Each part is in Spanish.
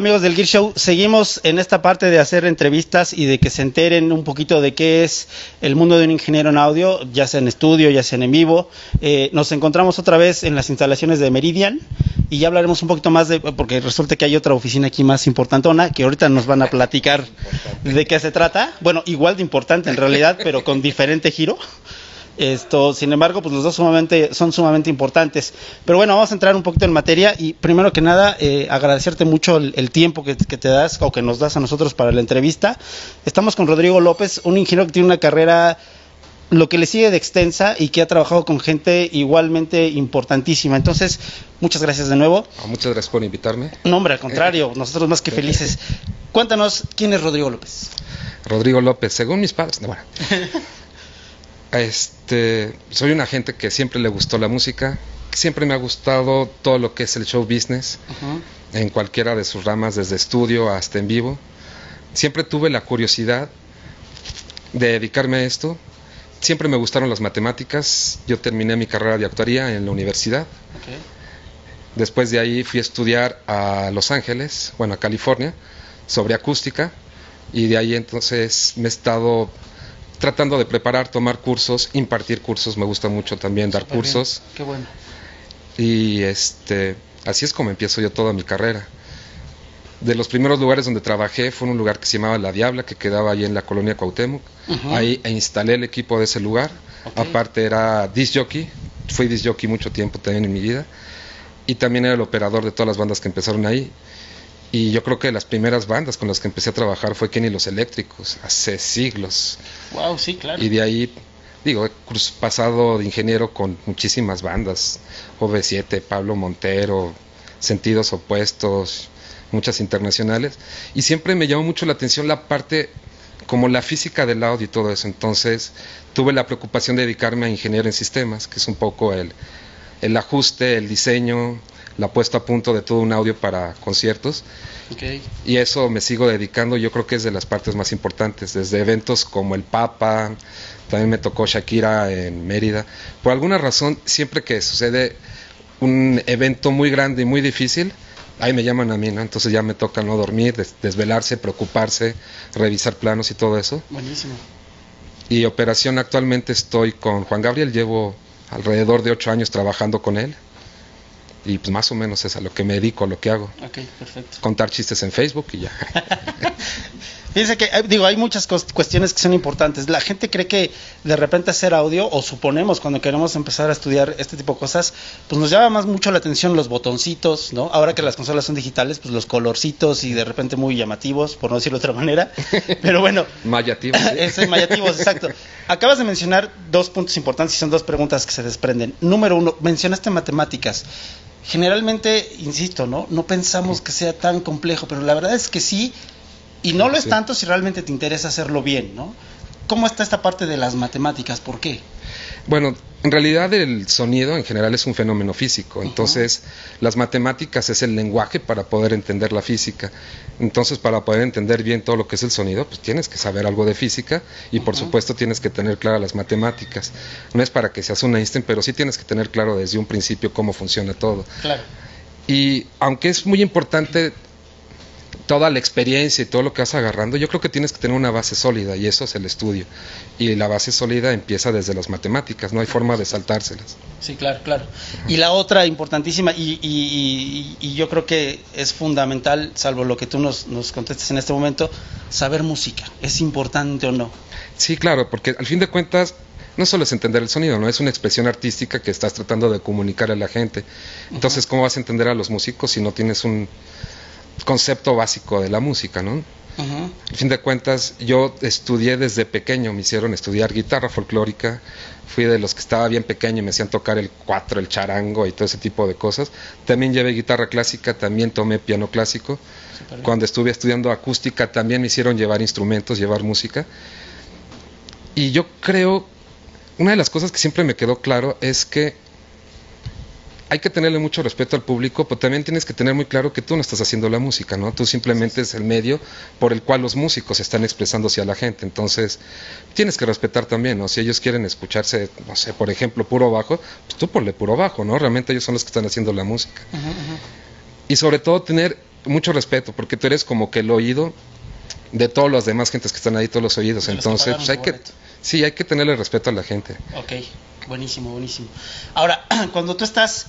amigos del Gear Show? Seguimos en esta parte de hacer entrevistas y de que se enteren un poquito de qué es el mundo de un ingeniero en audio, ya sea en estudio, ya sea en vivo. Nos encontramos otra vez en las instalaciones de Meridian y ya hablaremos un poquito más porque resulta que hay otra oficina aquí más importantona que ahorita nos van a platicar de qué se trata. Bueno, igual de importante en realidad, pero con diferente giro. Sin embargo, pues los dos son sumamente importantes. Pero bueno, vamos a entrar un poquito en materia y primero que nada agradecerte mucho el tiempo que te das o que nos das a nosotros para la entrevista. Estamos con Rodrigo López, un ingeniero que tiene una carrera lo que le sigue de extensa y que ha trabajado con gente igualmente importantísima. Entonces, muchas gracias de nuevo. Muchas gracias por invitarme. No, hombre, al contrario, nosotros más que felices. Cuéntanos, ¿quién es Rodrigo López? Rodrigo López, según mis padres, bueno. Soy una gente que siempre le gustó la música, siempre me ha gustado todo lo que es el show business, en cualquiera de sus ramas, desde estudio hasta en vivo. Siempre tuve la curiosidad de dedicarme a esto, siempre me gustaron las matemáticas, yo terminé mi carrera de actuaría en la universidad. Después de ahí fui a estudiar a Los Ángeles, a California, sobre acústica, y de ahí entonces me he estado tratando de preparar, tomar cursos, impartir cursos, me gusta mucho también dar cursos. Qué bueno. Y así es como empiezo yo toda mi carrera. De los primeros lugares donde trabajé fue en un lugar que se llamaba La Diabla, que quedaba ahí en la colonia Cuauhtémoc. Ahí instalé el equipo de ese lugar. Aparte era disc jockey, fui disc jockey mucho tiempo también en mi vida. Y también era el operador de todas las bandas que empezaron ahí. Y yo creo que las primeras bandas con las que empecé a trabajar fue Kenny y los Eléctricos, hace siglos. Wow, sí, claro. Y de ahí, he pasado de ingeniero con muchísimas bandas, OV7, Pablo Montero, Sentidos Opuestos, muchas internacionales. Y siempre me llamó mucho la atención la parte, como la física del audio y todo eso. Entonces tuve la preocupación de dedicarme a ingeniero en sistemas, que es un poco el ajuste, el diseño, la puesta a punto de todo un audio para conciertos. Y eso me sigo dedicando, yo creo que es de las partes más importantes, desde eventos como el Papa, también me tocó Shakira en Mérida. Por alguna razón, siempre que sucede un evento muy grande y muy difícil, ahí me llaman a mí, ¿no? Entonces ya me toca no dormir, desvelarse, preocuparse, revisar planos y todo eso. Buenísimo. Y operación, actualmente estoy con Juan Gabriel, llevo alrededor de 8 años trabajando con él. Y pues más o menos es a lo que me dedico, a lo que hago. Ok, perfecto. Contar chistes en Facebook y ya. Fíjense que, hay muchas cuestiones que son importantes. La gente cree que de repente hacer audio, o suponemos cuando queremos empezar a estudiar este tipo de cosas, pues nos llama mucho la atención los botoncitos, ¿no? Ahora que las consolas son digitales, pues los colorcitos y de repente muy llamativos, por no decirlo de otra manera. Pero bueno. Mayativos. ¿Sí? Mayativos, exacto. Acabas de mencionar 2 puntos importantes y son 2 preguntas que se desprenden. Número 1, mencionaste matemáticas. Generalmente, insisto, no pensamos que sea tan complejo, pero la verdad es que sí, y no lo es tanto si realmente te interesa hacerlo bien, ¿no? ¿Cómo está esta parte de las matemáticas? ¿Por qué? Bueno, en realidad el sonido en general es un fenómeno físico, entonces las matemáticas es el lenguaje para poder entender la física. Entonces, para poder entender bien todo lo que es el sonido, pues tienes que saber algo de física y por supuesto tienes que tener claras las matemáticas. No es para que seas un Einstein, pero sí tienes que tener claro desde un principio cómo funciona todo. Claro. Y aunque es muy importante toda la experiencia y todo lo que vas agarrando, yo creo que tienes que tener una base sólida, y eso es el estudio. Y la base sólida empieza desde las matemáticas, no hay forma de saltárselas. Sí, claro. Y la otra importantísima, y yo creo que es fundamental, salvo lo que tú nos contestes en este momento, saber música. ¿Es importante o no? Sí, claro, porque al fin de cuentas no solo es entender el sonido, no es una expresión artística que estás tratando de comunicar a la gente. Entonces, ¿cómo vas a entender a los músicos si no tienes un concepto básico de la música, ¿no? Al fin de cuentas, yo estudié desde pequeño, me hicieron estudiar guitarra folclórica, fui de los que estaba bien pequeño y me hacían tocar el cuatro, el charango y todo ese tipo de cosas. También llevé guitarra clásica, también tomé piano clásico. Cuando estuve estudiando acústica también me hicieron llevar instrumentos, llevar música. Y yo creo, una de las cosas que siempre me quedó claro es que hay que tenerle mucho respeto al público, pero también tienes que tener muy claro que tú no estás haciendo la música, ¿no? Tú simplemente es el medio por el cual los músicos están expresando hacia la gente. Entonces, tienes que respetar también, ¿no? Si ellos quieren escucharse, no sé, por ejemplo, puro bajo, pues tú ponle puro bajo, ¿no? Realmente ellos son los que están haciendo la música. Y sobre todo tener mucho respeto, porque tú eres como que el oído de todos los demás gentes que están ahí, todos los oídos. Entonces, pues hay que tenerle respeto a la gente. Ok, buenísimo, buenísimo. Ahora, cuando tú estás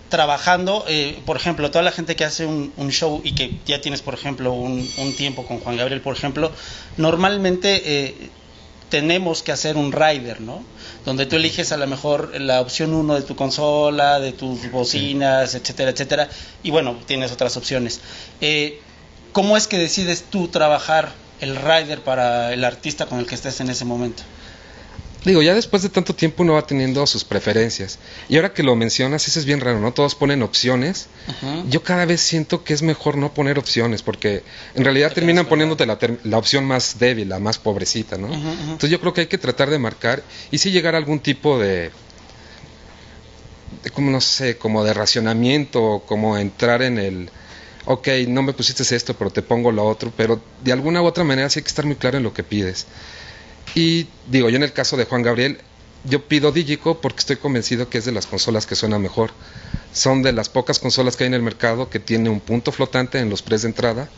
trabajando, por ejemplo, toda la gente que hace un show y que ya tienes, por ejemplo, un tiempo con Juan Gabriel, por ejemplo, normalmente tenemos que hacer un rider, ¿no? Donde tú eliges a lo mejor la opción 1 de tu consola, de tus bocinas, etcétera, etcétera, y bueno, tienes otras opciones. ¿Cómo es que decides tú trabajar el rider para el artista con el que estés en ese momento? Digo, ya después de tanto tiempo uno va teniendo sus preferencias. Y ahora que lo mencionas, eso es bien raro, ¿no? Todos ponen opciones. Yo cada vez siento que es mejor no poner opciones, porque en realidad terminan poniéndote la opción más débil, la más pobrecita, ¿no? Entonces yo creo que hay que tratar de marcar, y sí llegar a algún tipo de como no sé, como de racionamiento, como entrar en el... Ok, no me pusiste esto, pero te pongo lo otro, pero de alguna u otra manera sí hay que estar muy claro en lo que pides. Y digo, yo en el caso de Juan Gabriel, yo pido Digico porque estoy convencido que es de las consolas que suena mejor. Son de las pocas consolas que hay en el mercado que tiene un punto flotante en los press de entrada,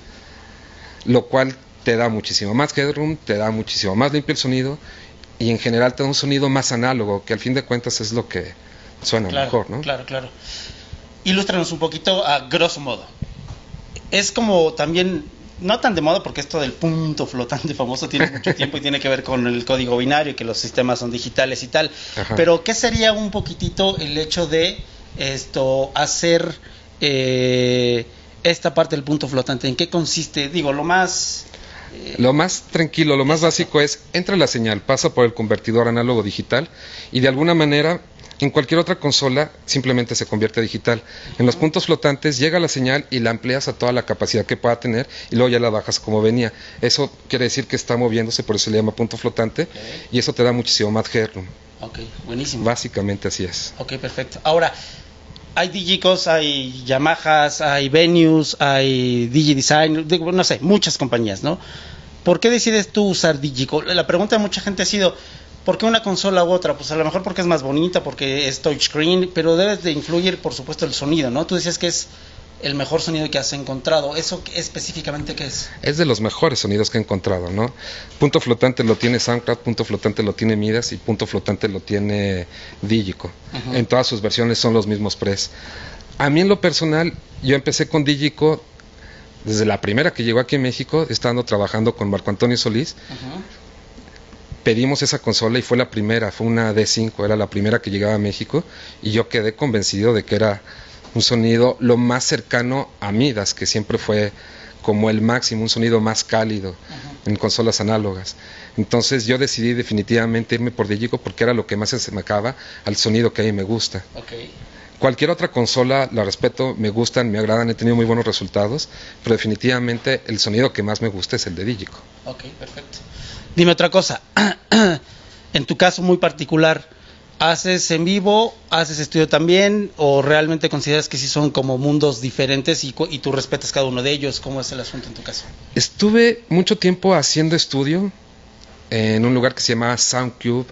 lo cual te da muchísimo más headroom, te da muchísimo más limpio el sonido, y en general te da un sonido más análogo, que al fin de cuentas es lo que suena mejor, ¿no? Claro, claro. Ilústranos un poquito a grosso modo. Es como también... no tan de moda, porque esto del punto flotante famoso tiene mucho tiempo y tiene que ver con el código binario y que los sistemas son digitales y tal. Ajá. Pero ¿qué sería un poquitito el hecho de hacer esta parte del punto flotante? ¿En qué consiste? Digo, lo más tranquilo, lo más básico es, entra la señal, pasa por el convertidor análogo digital, y de alguna manera en cualquier otra consola simplemente se convierte a digital. En los puntos flotantes llega la señal y la amplías a toda la capacidad que pueda tener, y luego ya la bajas como venía. Eso quiere decir que está moviéndose, por eso se le llama punto flotante, y eso te da muchísimo más headroom. Ok, buenísimo. Básicamente así es. Ok, perfecto. Ahora, hay Digicos, hay Yamahas, hay Venues, hay DigiDesign, no sé, muchas compañías, ¿no? ¿Por qué decides tú usar Digico? La pregunta de mucha gente ha sido... ¿por qué una consola u otra? Pues a lo mejor porque es más bonita, porque es touchscreen, pero debes de influir, por supuesto, el sonido, ¿no? Tú decías que es el mejor sonido que has encontrado. ¿Eso específicamente qué es? Es de los mejores sonidos que he encontrado, ¿no? Punto flotante lo tiene Soundcloud, punto flotante lo tiene Midas y punto flotante lo tiene Digico. En todas sus versiones son los mismos press. A mí en lo personal, yo empecé con Digico desde la primera que llegó aquí en México, estando trabajando con Marco Antonio Solís. Pedimos esa consola y fue la primera, fue una D5, era la primera que llegaba a México, y yo quedé convencido de que era un sonido lo más cercano a Midas, que siempre fue como el máximo, un sonido más cálido en consolas análogas. Entonces yo decidí definitivamente irme por Digico porque era lo que más se asemejaba al sonido que a mí me gusta. Cualquier otra consola la respeto, me gustan, me agradan, he tenido muy buenos resultados, pero definitivamente el sonido que más me gusta es el de Digico. Ok, perfecto. Dime otra cosa, en tu caso muy particular, ¿haces en vivo, haces estudio también, o realmente consideras que sí son como mundos diferentes y tú respetas cada uno de ellos? ¿Cómo es el asunto en tu caso? Estuve mucho tiempo haciendo estudio en un lugar que se llama Soundcube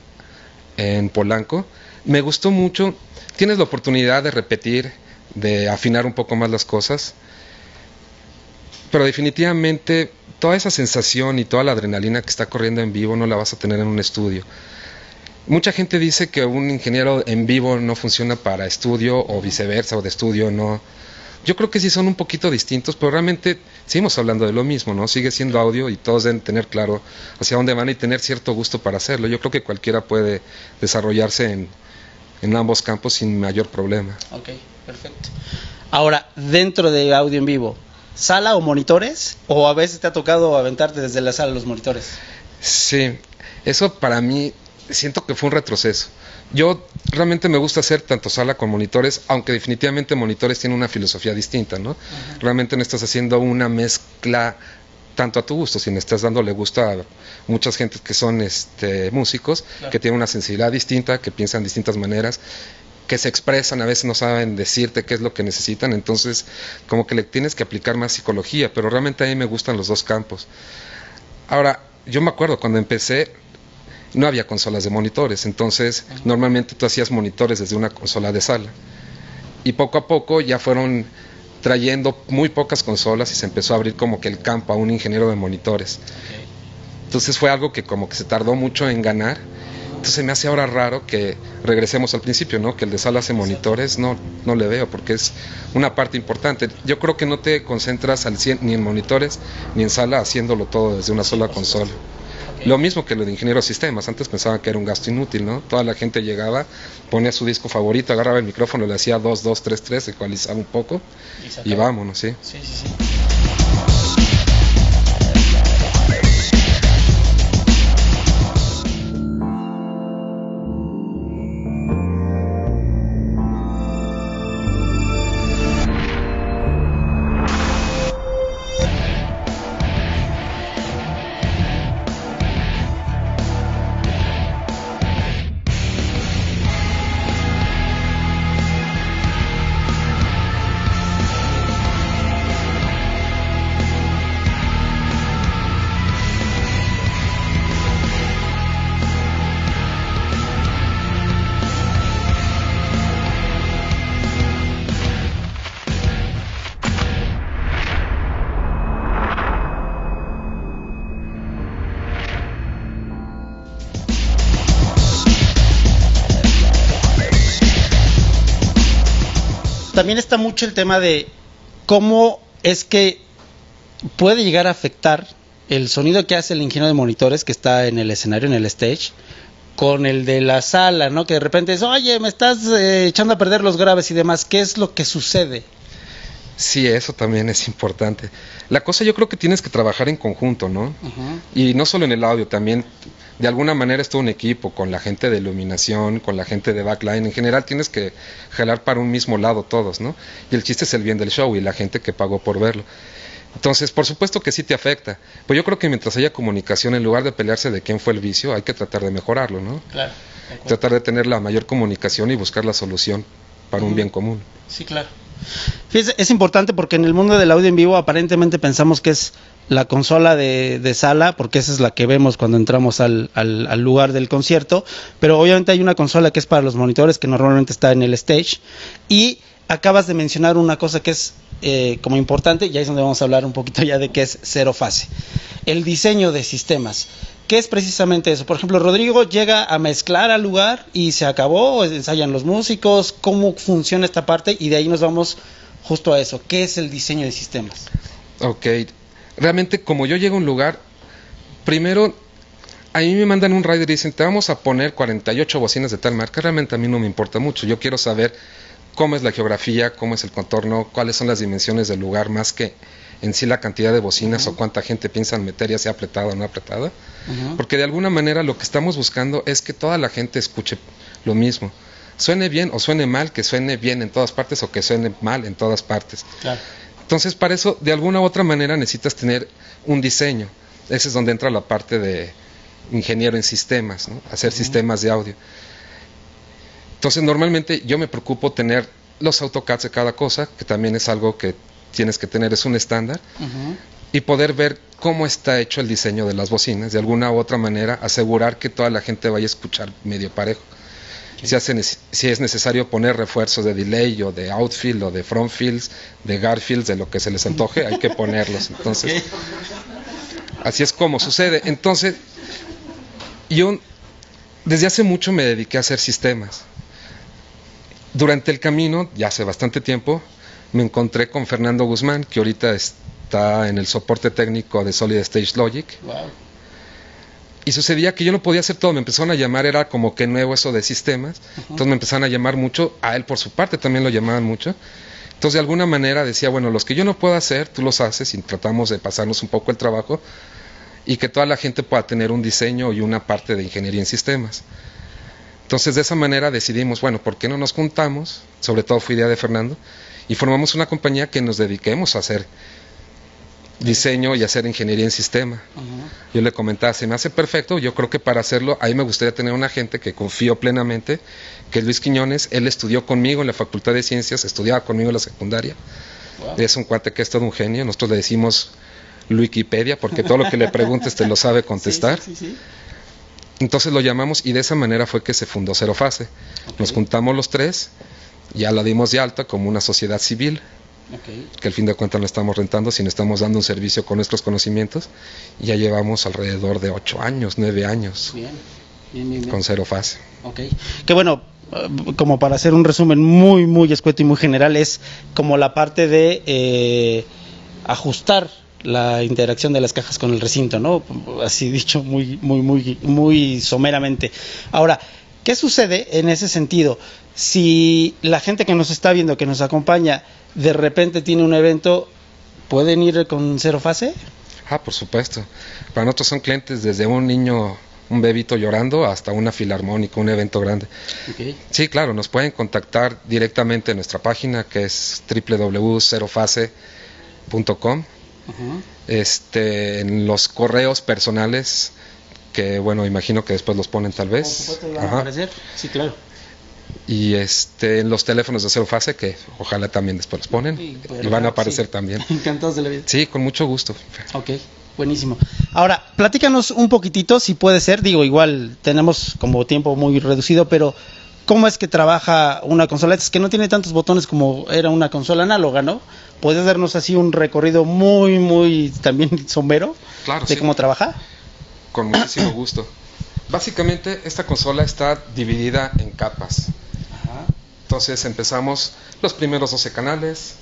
en Polanco. Me gustó mucho, tienes la oportunidad de repetir, de afinar un poco más las cosas, pero definitivamente toda esa sensación y toda la adrenalina que está corriendo en vivo no la vas a tener en un estudio. Mucha gente dice que un ingeniero en vivo no funciona para estudio, o viceversa, o de estudio no. Yo creo que sí son un poquito distintos, pero realmente seguimos hablando de lo mismo, ¿no? Sigue siendo audio y todos deben tener claro hacia dónde van y tener cierto gusto para hacerlo. Yo creo que cualquiera puede desarrollarse en ambos campos sin mayor problema. Ok, perfecto. Ahora, dentro de audio en vivo, ¿sala o monitores? ¿O a veces te ha tocado aventarte desde la sala los monitores? Sí, eso para mí siento que fue un retroceso. Yo realmente me gusta hacer tanto sala con monitores, aunque definitivamente monitores tienen una filosofía distinta, ¿no? Realmente no estás haciendo una mezcla tanto a tu gusto, sino estás dándole gusto a muchas gentes que son músicos, que tienen una sensibilidad distinta, que piensan de distintas maneras, que se expresan, a veces no saben decirte qué es lo que necesitan, entonces como que le tienes que aplicar más psicología, pero realmente a mí me gustan los dos campos. Ahora, yo me acuerdo cuando empecé, no había consolas de monitores, entonces normalmente tú hacías monitores desde una consola de sala, y poco a poco ya fueron trayendo muy pocas consolas y se empezó a abrir como que el campo a un ingeniero de monitores. Entonces fue algo que como que se tardó mucho en ganar. Entonces me hace ahora raro que regresemos al principio, ¿no? Que el de salas y monitores no le veo, porque es una parte importante. Yo creo que no te concentras al 100 ni en monitores ni en sala haciéndolo todo desde una sola consola. Lo mismo que lo de ingeniero de sistemas. Antes pensaban que era un gasto inútil, ¿no? Toda la gente llegaba, ponía su disco favorito, agarraba el micrófono, le hacía 2, 2, 3, 3, ecualizaba un poco y vámonos, ¿sí? Sí, sí, sí. También está mucho el tema de cómo es que puede llegar a afectar el sonido que hace el ingeniero de monitores que está en el escenario, en el stage, con el de la sala, ¿no? Que de repente es, oye, me estás echando a perder los graves y demás. ¿Qué es lo que sucede? Sí, eso también es importante. La cosa, yo creo que tienes que trabajar en conjunto, ¿no? Y no solo en el audio, también de alguna manera es todo un equipo, con la gente de iluminación, con la gente de backline. En general tienes que jalar para un mismo lado todos, ¿no? Y el chiste es el bien del show y la gente que pagó por verlo. Entonces, por supuesto que sí te afecta. Pero yo creo que mientras haya comunicación, en lugar de pelearse de quién fue el vicio, hay que tratar de mejorarlo, ¿no? Claro. Tratar de tener la mayor comunicación y buscar la solución para un bien común. Sí, claro. Fíjese, es importante porque en el mundo del audio en vivo aparentemente pensamos que es la consola de sala, porque esa es la que vemos cuando entramos al lugar del concierto, pero obviamente hay una consola que es para los monitores, que normalmente está en el stage, y acabas de mencionar una cosa que es como importante, y ahí es donde vamos a hablar un poquito ya de qué es cero fase, el diseño de sistemas. ¿Qué es precisamente eso? Por ejemplo, Rodrigo llega a mezclar al lugar y se acabó, ensayan los músicos, cómo funciona esta parte, y de ahí nos vamos justo a eso. ¿Qué es el diseño de sistemas? Ok, realmente como yo llego a un lugar, primero a mí me mandan un rider y dicen, te vamos a poner 48 bocinas de tal marca. Realmente a mí no me importa mucho, yo quiero saber cómo es la geografía, cómo es el contorno, cuáles son las dimensiones del lugar, más que en sí la cantidad de bocinas o cuánta gente piensan meter, ya sea apretada o no apretada. Porque de alguna manera lo que estamos buscando es que toda la gente escuche lo mismo. Suene bien o suene mal, que suene bien en todas partes o que suene mal en todas partes. Claro. Entonces, para eso, de alguna u otra manera necesitas tener un diseño. Ese es donde entra la parte de ingeniero en sistemas, ¿no? Hacer sistemas de audio. Entonces, normalmente yo me preocupo tener los AutoCADs de cada cosa, que también es algo que tienes que tener, es un estándar, y poder ver cómo está hecho el diseño de las bocinas, de alguna u otra manera asegurar que toda la gente vaya a escuchar medio parejo. Si es necesario poner refuerzos de delay o de outfield o de frontfields, de Garfields, de lo que se les antoje, hay que ponerlos. Entonces, así es como sucede. Entonces, yo desde hace mucho me dediqué a hacer sistemas. Durante el camino, ya hace bastante tiempo, me encontré con Fernando Guzmán, que ahorita está en el soporte técnico de Solid Stage Logic. Wow. Y sucedía que yo no podía hacer todo, me empezaron a llamar, era como que nuevo eso de sistemas, entonces me empezaron a llamar mucho, a él por su parte también lo llamaban mucho. Entonces de alguna manera decía, bueno, los que yo no puedo hacer, tú los haces, y tratamos de pasarnos un poco el trabajo y que toda la gente pueda tener un diseño y una parte de ingeniería en sistemas. Entonces de esa manera decidimos, bueno, ¿por qué no nos juntamos? Sobre todo fue idea de Fernando, y formamos una compañía que nos dediquemos a hacer diseño y hacer ingeniería en sistema. Yo le comentaba, se me hace perfecto, yo creo que para hacerlo, ahí me gustaría tener una gente que confío plenamente, que es Luis Quiñones. Él estudió conmigo en la Facultad de Ciencias, estudiaba conmigo en la secundaria. Wow. Es un cuate que es todo un genio, nosotros le decimos Wikipedia, porque todo lo que le preguntes te lo sabe contestar. Sí. Entonces lo llamamos y de esa manera fue que se fundó Cero Fase. Nos juntamos los tres, ya la dimos de alta como una sociedad civil. que al fin de cuentas no estamos rentando, sino estamos dando un servicio con nuestros conocimientos. Y ya llevamos alrededor de 8 años, 9 años con Cero Fase. Que bueno, como para hacer un resumen muy, muy escueto y muy general, es como la parte de ajustar la interacción de las cajas con el recinto, ¿no? Así dicho muy, muy, muy, muy someramente. Ahora, ¿qué sucede en ese sentido? Si la gente que nos está viendo, que nos acompaña, de repente tiene un evento, ¿pueden ir con Cero Fase? Por supuesto. Para nosotros son clientes desde un niño, un bebito llorando, hasta una filarmónica, un evento grande. Sí, claro, nos pueden contactar directamente en nuestra página, que es www.cerofase.com. En los correos personales, que bueno, imagino que después los ponen tal vez. Por supuesto, van a aparecer. Sí, claro. Y en los teléfonos de Cero Fase, que ojalá también después los ponen, y van a aparecer también. Encantados de la vida. Sí, con mucho gusto. Buenísimo. Ahora, platícanos un poquitito, si puede ser, digo, igual tenemos como tiempo muy reducido, pero ¿cómo es que trabaja una consola? Es que no tiene tantos botones como era una consola análoga, ¿no? ¿Puedes darnos así un recorrido muy, muy también somero de cómo trabaja? Con muchísimo gusto. Básicamente, esta consola está dividida en capas. Entonces empezamos los primeros 12 canales,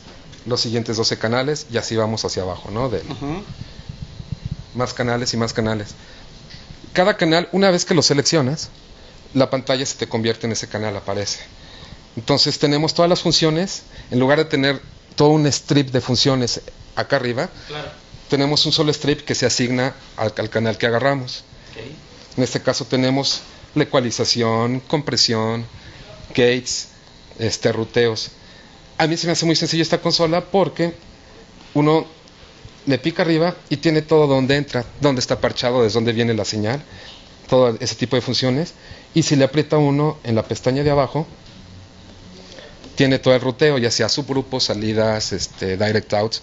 los siguientes 12 canales, y así vamos hacia abajo, ¿no? Más canales y más canales. Cada canal, una vez que lo seleccionas, la pantalla se te convierte en ese canal, aparece. Entonces tenemos todas las funciones, en lugar de tener todo un strip de funciones acá arriba, tenemos un solo strip que se asigna al canal que agarramos. En este caso tenemos la ecualización, compresión, gates, ruteos. A mí se me hace muy sencillo esta consola porque uno le pica arriba y tiene todo donde entra, dónde está parchado, desde dónde viene la señal, todo ese tipo de funciones. Y si le aprieta uno en la pestaña de abajo, tiene todo el ruteo, ya sea subgrupos, salidas, direct outs.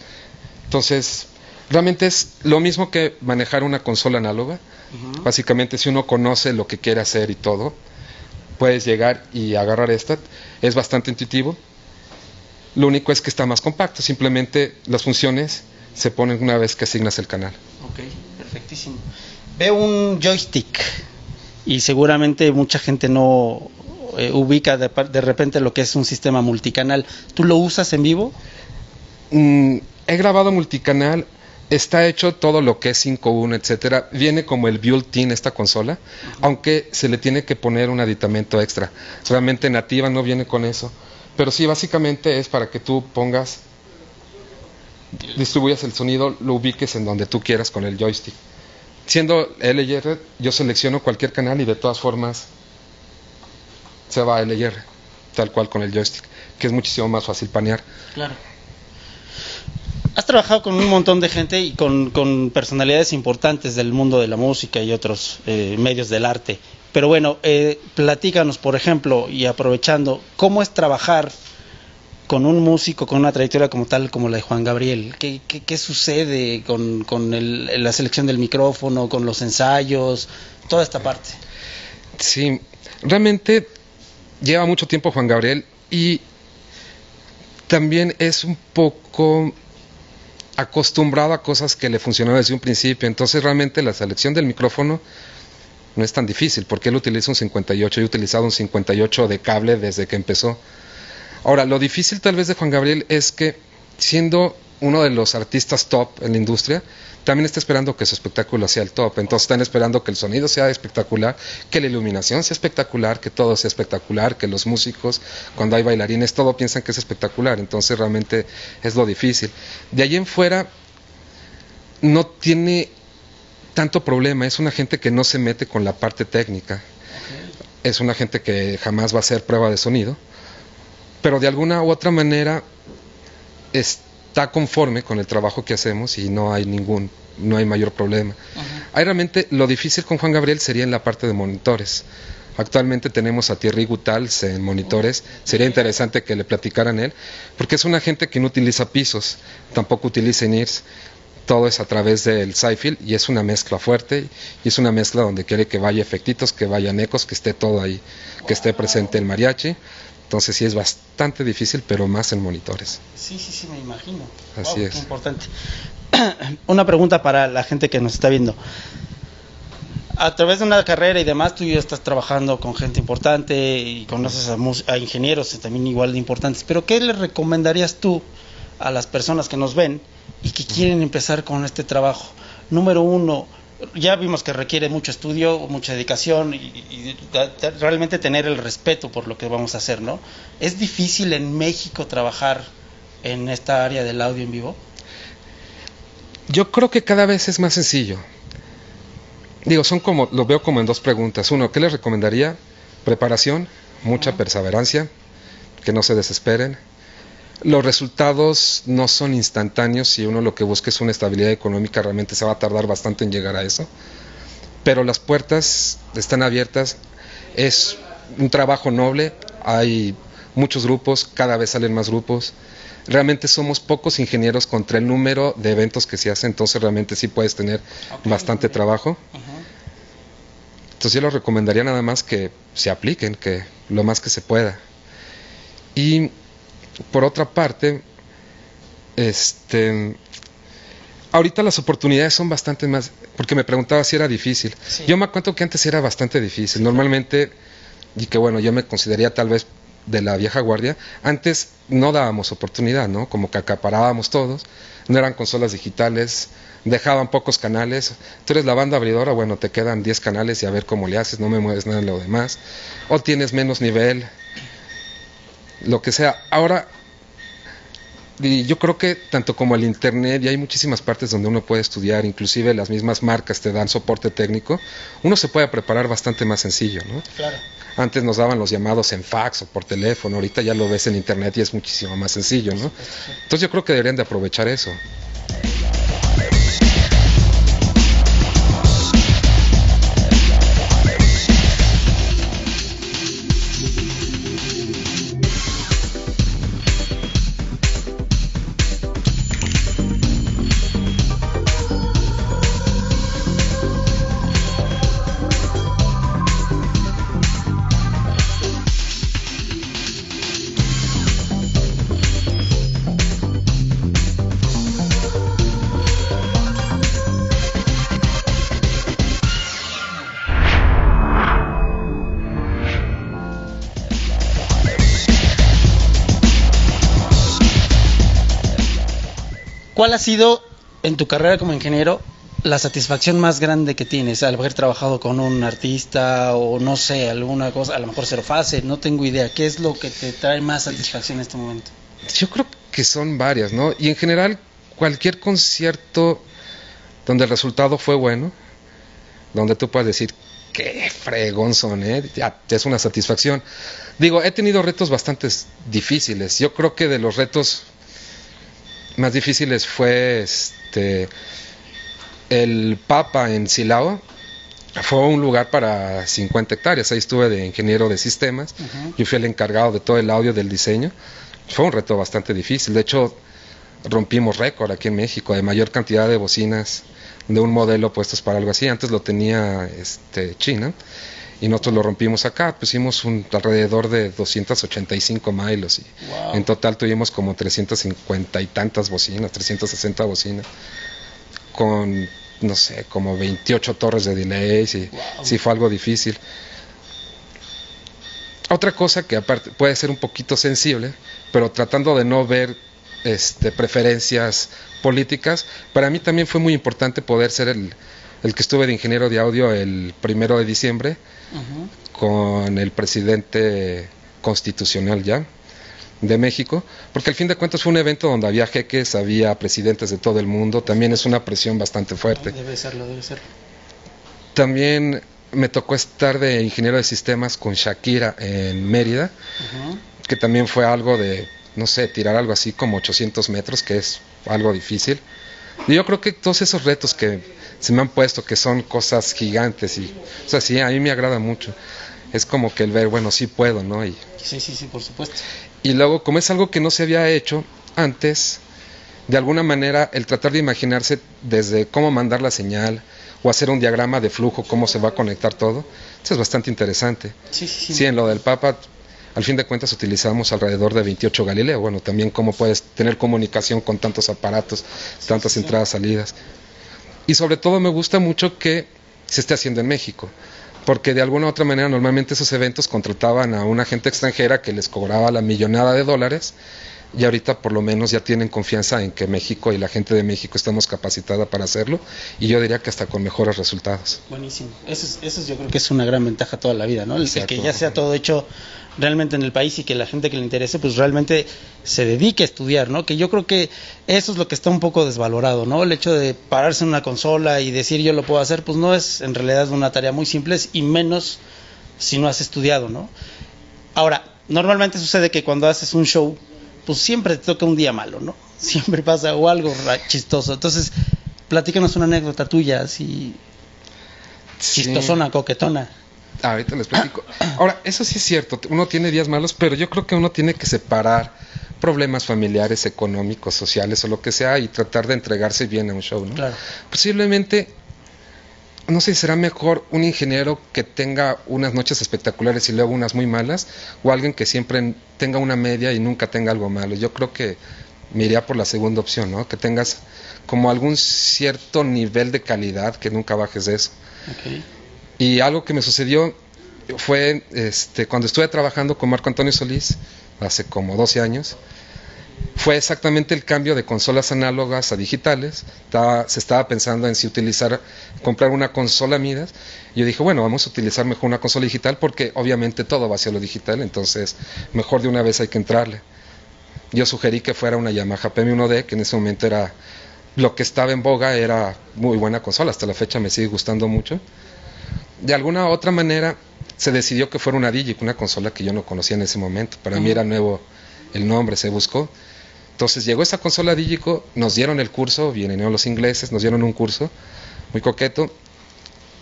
Entonces, realmente es lo mismo que manejar una consola análoga. Básicamente, si uno conoce lo que quiere hacer y todo, puedes llegar y agarrar esta. Es bastante intuitivo. Lo único es que está más compacto. Simplemente las funciones se ponen una vez que asignas el canal. Perfectísimo. Veo un joystick y seguramente mucha gente no ubica de repente lo que es un sistema multicanal. ¿Tú lo usas en vivo? He grabado multicanal. Está hecho todo lo que es 5.1, etcétera. Viene como el built-in esta consola, aunque se le tiene que poner un aditamento extra. Realmente nativa no viene con eso. Pero sí, básicamente es para que tú pongas, distribuyas el sonido, lo ubiques en donde tú quieras con el joystick. Siendo LR, yo selecciono cualquier canal y de todas formas se va a LR, tal cual con el joystick, que es muchísimo más fácil panear. Claro. Has trabajado con un montón de gente y con personalidades importantes del mundo de la música y otros medios del arte. Pero bueno, platícanos, por ejemplo, y aprovechando, ¿cómo es trabajar con un músico con una trayectoria como tal, como la de Juan Gabriel? ¿Qué sucede con la selección del micrófono, con los ensayos, toda esta parte? Sí, realmente lleva mucho tiempo Juan Gabriel y también es un poco acostumbrado a cosas que le funcionaron desde un principio. Entonces realmente la selección del micrófono no es tan difícil, porque él utiliza un 58, yo he utilizado un 58 de cable desde que empezó. Ahora, lo difícil tal vez de Juan Gabriel es que, siendo uno de los artistas top en la industria, también está esperando que su espectáculo sea el top. Entonces están esperando que el sonido sea espectacular, que la iluminación sea espectacular, que todo sea espectacular, que los músicos, cuando hay bailarines, todo piensan que es espectacular. Entonces realmente es lo difícil. De ahí en fuera no tiene tanto problema. Es una gente que no se mete con la parte técnica. Es una gente que jamás va a hacer prueba de sonido, pero de alguna u otra manera está conforme con el trabajo que hacemos y no hay mayor problema. Ahí realmente lo difícil con Juan Gabriel sería en la parte de monitores. Actualmente tenemos a Thierry Gutals en monitores. Sería interesante que le platicaran él, porque es una gente que no utiliza pisos, tampoco utiliza in-ears. Todo es a través del Zyfield y es una mezcla fuerte y es una mezcla donde quiere que vaya efectitos, que vayan ecos, que esté todo ahí, que esté presente el mariachi. Entonces sí es bastante difícil, pero más en monitores. Sí, sí, sí, me imagino. Así es. Qué importante. Una pregunta para la gente que nos está viendo. A través de una carrera y demás, tú ya estás trabajando con gente importante y conoces a ingenieros también igual de importantes, pero ¿qué le recomendarías tú a las personas que nos ven y que quieren empezar con este trabajo? Número uno, ya vimos que requiere mucho estudio, mucha dedicación y realmente tener el respeto por lo que vamos a hacer, ¿no? ¿Es difícil en México trabajar en esta área del audio en vivo? Yo creo que cada vez es más sencillo. Digo, lo veo como en dos preguntas. Uno, ¿qué les recomendaría? Preparación, mucha perseverancia, que no se desesperen. Los resultados no son instantáneos. Si uno lo que busca es una estabilidad económica, realmente se va a tardar bastante en llegar a eso. Pero las puertas están abiertas. Es un trabajo noble. Hay muchos grupos, cada vez salen más grupos. Realmente somos pocos ingenieros contra el número de eventos que se hacen, entonces realmente sí puedes tener bastante trabajo. Entonces yo les recomendaría nada más que se apliquen, que lo más que se pueda. Y por otra parte, ahorita las oportunidades son bastante más, porque me preguntaba si era difícil. Sí. Yo me acuerdo que antes era bastante difícil. Normalmente, y que bueno, yo me consideraría tal vez de la vieja guardia, antes no dábamos oportunidad, ¿no? Como que acaparábamos todos, no eran consolas digitales, dejaban pocos canales, tú eres la banda abridora, bueno, te quedan 10 canales y a ver cómo le haces, no me mueves nada en lo demás, o tienes menos nivel, lo que sea. Ahora, y yo creo que tanto como el internet, y hay muchísimas partes donde uno puede estudiar, inclusive las mismas marcas te dan soporte técnico, uno se puede preparar bastante más sencillo, ¿no? Claro. Antes nos daban los llamados en fax o por teléfono, ahorita ya lo ves en internet y es muchísimo más sencillo, ¿no? Entonces yo creo que deberían de aprovechar eso. ¿Cuál ha sido, en tu carrera como ingeniero, la satisfacción más grande que tienes al haber trabajado con un artista o no sé, alguna cosa, a lo mejor Zerofase, no tengo idea? ¿Qué es lo que te trae más satisfacción en este momento? Yo creo que son varias, ¿no? Y en general, cualquier concierto donde el resultado fue bueno, donde tú puedes decir, qué fregón son, ya es una satisfacción. Digo, he tenido retos bastante difíciles. Yo creo que de los retos más difíciles fue el Papa en Silao. Fue un lugar para 50 hectáreas. Ahí estuve de ingeniero de sistemas. Yo fui el encargado de todo el audio del diseño. Fue un reto bastante difícil. De hecho, rompimos récord aquí en México de mayor cantidad de bocinas de un modelo puestos para algo así. Antes lo tenía China y nosotros lo rompimos acá. Pusimos alrededor de 285 miles y wow. En total tuvimos como 350 y tantas bocinas, 360 bocinas con, no sé, como 28 torres de delays y wow. Sí fue algo difícil. Otra cosa que aparte puede ser un poquito sensible, pero tratando de no ver preferencias políticas, para mí también fue muy importante poder ser el que estuve de ingeniero de audio el 1 de diciembre con el presidente constitucional ya de México, porque al fin de cuentas fue un evento donde había jeques, había presidentes de todo el mundo, también es una presión bastante fuerte. Debe serlo. También me tocó estar de ingeniero de sistemas con Shakira en Mérida, que también fue algo de, no sé, tirar algo así como 800 metros, que es algo difícil. Y yo creo que todos esos retos que se me han puesto, que son cosas gigantes, y, o sea, sí, a mí me agrada mucho. Es como que el ver, bueno, sí puedo, ¿no? Sí, por supuesto. Y luego, como es algo que no se había hecho antes, de alguna manera, el tratar de imaginarse desde cómo mandar la señal, o hacer un diagrama de flujo, cómo se va a conectar todo, eso es bastante interesante. Sí. Sí, en lo del Papa Al fin de cuentas utilizamos alrededor de 28 Galileo. Bueno, también cómo puedes tener comunicación con tantos aparatos, tantas entradas, salidas. Y sobre todo me gusta mucho que se esté haciendo en México, porque de alguna u otra manera normalmente esos eventos contrataban a una gente extranjera que les cobraba la millonada de dólares, y ahorita por lo menos ya tienen confianza en que México y la gente de México estamos capacitada para hacerlo, y yo diría que hasta con mejores resultados. Buenísimo. Eso yo creo que es una gran ventaja toda la vida, ¿no? El que ya sea todo hecho realmente en el país y que la gente que le interese pues realmente se dedique a estudiar, ¿no? Que yo creo que eso es lo que está un poco desvalorado, ¿no? El hecho de pararse en una consola y decir yo lo puedo hacer, pues no es en realidad una tarea muy simple, y menos si no has estudiado, ¿no? Ahora, normalmente sucede que cuando haces un show, pues siempre te toca un día malo, ¿no? Siempre pasa o algo chistoso. Entonces, platícanos una anécdota tuya, así chistosona, coquetona. Ahorita les platico. Ahora, eso sí es cierto, uno tiene días malos, pero yo creo que uno tiene que separar problemas familiares, económicos, sociales o lo que sea, y tratar de entregarse bien a un show, ¿no? Claro. Posiblemente, no sé si será mejor un ingeniero que tenga unas noches espectaculares y luego unas muy malas, o alguien que siempre tenga una media y nunca tenga algo malo. Yo creo que me iría por la segunda opción, ¿no? Que tengas como algún cierto nivel de calidad, que nunca bajes de eso. Okay. Y algo que me sucedió fue cuando estuve trabajando con Marco Antonio Solís, hace como 12 años, fue exactamente el cambio de consolas análogas a digitales. Se estaba pensando en si comprar una consola Midas. Yo dije, bueno, vamos a utilizar mejor una consola digital porque obviamente todo va hacia lo digital, entonces mejor de una vez hay que entrarle. Yo sugerí que fuera una Yamaha PM1D, que en ese momento era lo que estaba en boga, era muy buena consola, hasta la fecha me sigue gustando mucho. De alguna otra manera se decidió que fuera una Digic, una consola que yo no conocía en ese momento. Para mí era nuevo el nombre, se buscó. Entonces llegó esa consola Digico, nos dieron el curso, vinieron los ingleses, nos dieron un curso muy coqueto.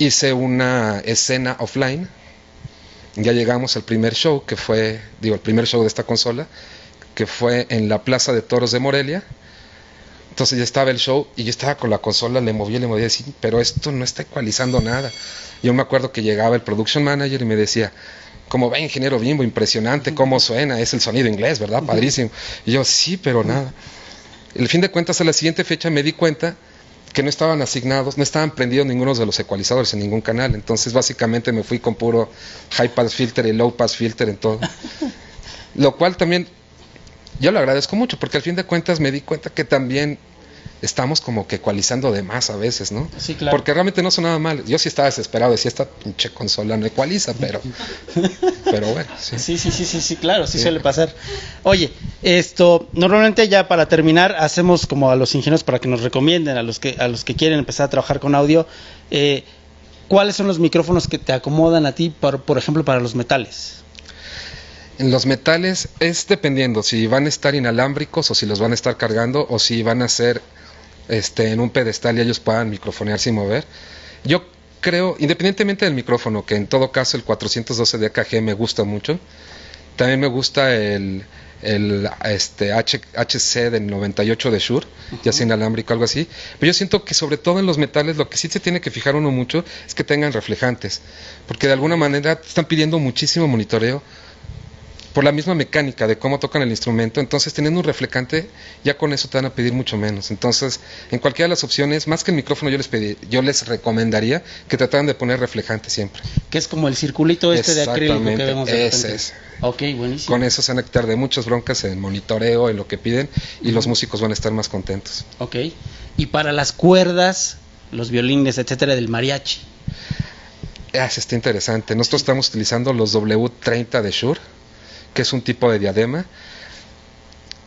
Hice una escena offline. Ya llegamos al primer show, el primer show de esta consola, que fue en la Plaza de Toros de Morelia. Entonces ya estaba el show y yo estaba con la consola, le movía, decía, pero esto no está ecualizando nada. Yo me acuerdo que llegaba el production manager y me decía, como ve, ingeniero Bimbo, impresionante cómo suena, es el sonido inglés, ¿verdad? Padrísimo. Y yo, sí, pero nada. El fin de cuentas, a la siguiente fecha me di cuenta que no estaban asignados, no estaban prendidos ninguno de los ecualizadores en ningún canal. Entonces básicamente me fui con puro high pass filter y low pass filter en todo. Lo cual también yo lo agradezco mucho, porque al fin de cuentas me di cuenta que también estamos como que ecualizando de más a veces, ¿no? Sí, claro. Porque realmente no sonaba mal. Yo sí estaba desesperado, decía, esta pinche consola no ecualiza, pero bueno. Sí, claro, sí suele pasar. Oye, normalmente ya para terminar hacemos como a los ingenieros para que nos recomienden a los que quieren empezar a trabajar con audio, ¿cuáles son los micrófonos que te acomodan a ti, por ejemplo, para los metales? En los metales es dependiendo si van a estar inalámbricos o si los van a estar cargando o si van a ser en un pedestal y ellos puedan microfonear sin mover. Yo creo, independientemente del micrófono, que en todo caso el 412 de AKG me gusta mucho. También me gusta el HC del 98 de Shure, ya sea inalámbrico, algo así. Pero yo siento que sobre todo en los metales lo que sí se tiene que fijar uno mucho es que tengan reflejantes, porque de alguna manera están pidiendo muchísimo monitoreo por la misma mecánica de cómo tocan el instrumento. Entonces teniendo un reflectante ya con eso te van a pedir mucho menos. Entonces en cualquiera de las opciones, más que el micrófono, yo les recomendaría que trataran de poner reflejante siempre, que es como el circulito de acrílico que vemos de ese es. Ok, buenísimo. Con eso se van a quitar de muchas broncas en monitoreo, en lo que piden, y los músicos van a estar más contentos. Ok, y para las cuerdas, los violines, etcétera, del mariachi. Está interesante. Nosotros estamos utilizando los W30 de Shure, que es un tipo de diadema.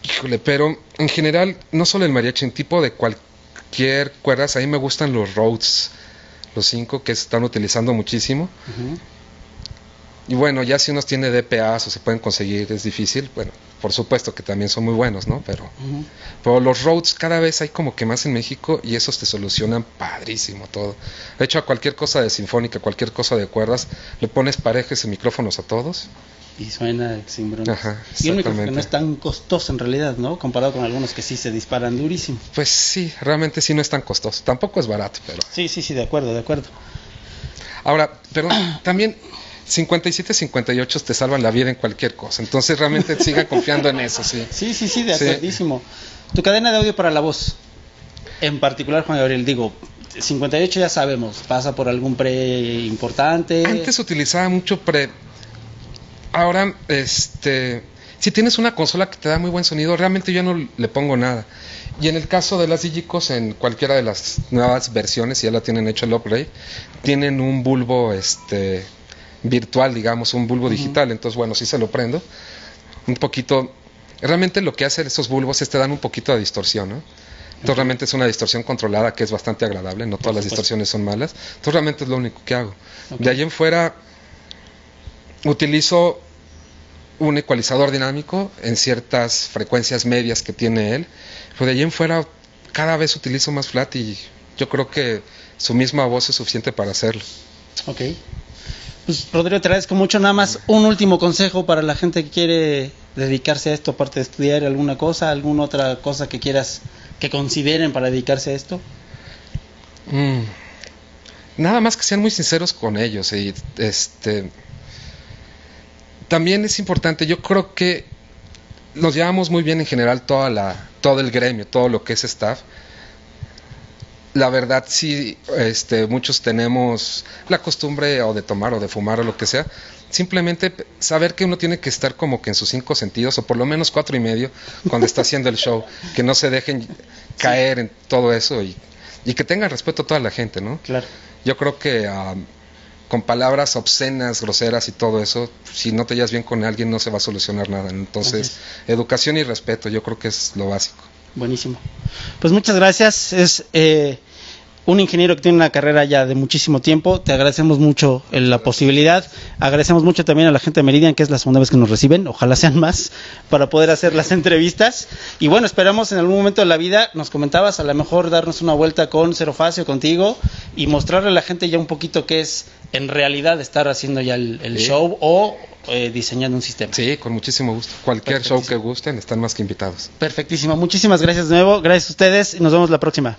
Híjole, pero en general, no solo el mariachi, en tipo de cualquier cuerdas, a mí me gustan los Rhodes, los 5 que se están utilizando muchísimo. Y bueno, ya si unos tiene DPAs o se pueden conseguir, es difícil. Bueno, por supuesto que también son muy buenos, ¿no? Pero los Rhodes cada vez hay como que más en México y esos te solucionan padrísimo todo. De hecho, a cualquier cosa de sinfónica, cualquier cosa de cuerdas, le pones parejas y micrófonos a todos. Y suena sin broncas. Ajá, y un micrófono que no es tan costoso en realidad, ¿no? Comparado con algunos que sí se disparan durísimo. Pues sí, realmente sí no es tan costoso. Tampoco es barato, pero... Sí, de acuerdo. Ahora, pero también 57, 58 te salvan la vida en cualquier cosa. Entonces realmente sigan confiando en eso, sí. Sí, de acuerdísimo. Tu cadena de audio para la voz, en particular, Juan Gabriel, digo, 58 ya sabemos, pasa por algún pre importante. Antes utilizaba mucho pre. Ahora, si tienes una consola que te da muy buen sonido, realmente yo no le pongo nada. Y en el caso de las Digicos, en cualquiera de las nuevas versiones, si ya la tienen hecho el upgrade, tienen un bulbo virtual, digamos, un bulbo digital. Entonces, bueno, sí se lo prendo un poquito. Realmente lo que hacen esos bulbos es te dan un poquito de distorsión, ¿no? Entonces realmente es una distorsión controlada que es bastante agradable, no todas las distorsiones son malas. Entonces realmente es lo único que hago. De ahí en fuera utilizo un ecualizador dinámico en ciertas frecuencias medias que tiene él, pero de ahí en fuera cada vez utilizo más flat y yo creo que su misma voz es suficiente para hacerlo. Ok. Pues Rodrigo, te agradezco mucho. Nada más un último consejo para la gente que quiere dedicarse a esto, aparte de estudiar alguna otra cosa que quieras que consideren para dedicarse a esto. Nada más que sean muy sinceros con ellos y también es importante, yo creo que nos llevamos muy bien en general todo el gremio, todo lo que es staff. La verdad sí, muchos tenemos la costumbre o de tomar o de fumar o lo que sea. Simplemente saber que uno tiene que estar como que en sus 5 sentidos, o por lo menos 4 y medio, cuando está haciendo el show, que no se dejen caer en todo eso y que tengan respeto a toda la gente, ¿no? Claro. Yo creo que con palabras obscenas, groseras y todo eso, si no te llevas bien con alguien no se va a solucionar nada. Entonces, educación y respeto, yo creo que es lo básico. Buenísimo. Pues muchas gracias. Es un ingeniero que tiene una carrera ya de muchísimo tiempo. Te agradecemos mucho la posibilidad. Agradecemos mucho también a la gente de Meridian, que es la segunda vez que nos reciben. Ojalá sean más para poder hacer las entrevistas. Y bueno, esperamos en algún momento de la vida, nos comentabas, a lo mejor darnos una vuelta con Cero Facio, contigo, y mostrarle a la gente ya un poquito qué es en realidad estar haciendo ya el show o diseñando un sistema. Sí, con muchísimo gusto. Cualquier show que gusten, están más que invitados. Perfectísimo. Muchísimas gracias de nuevo. Gracias a ustedes y nos vemos la próxima.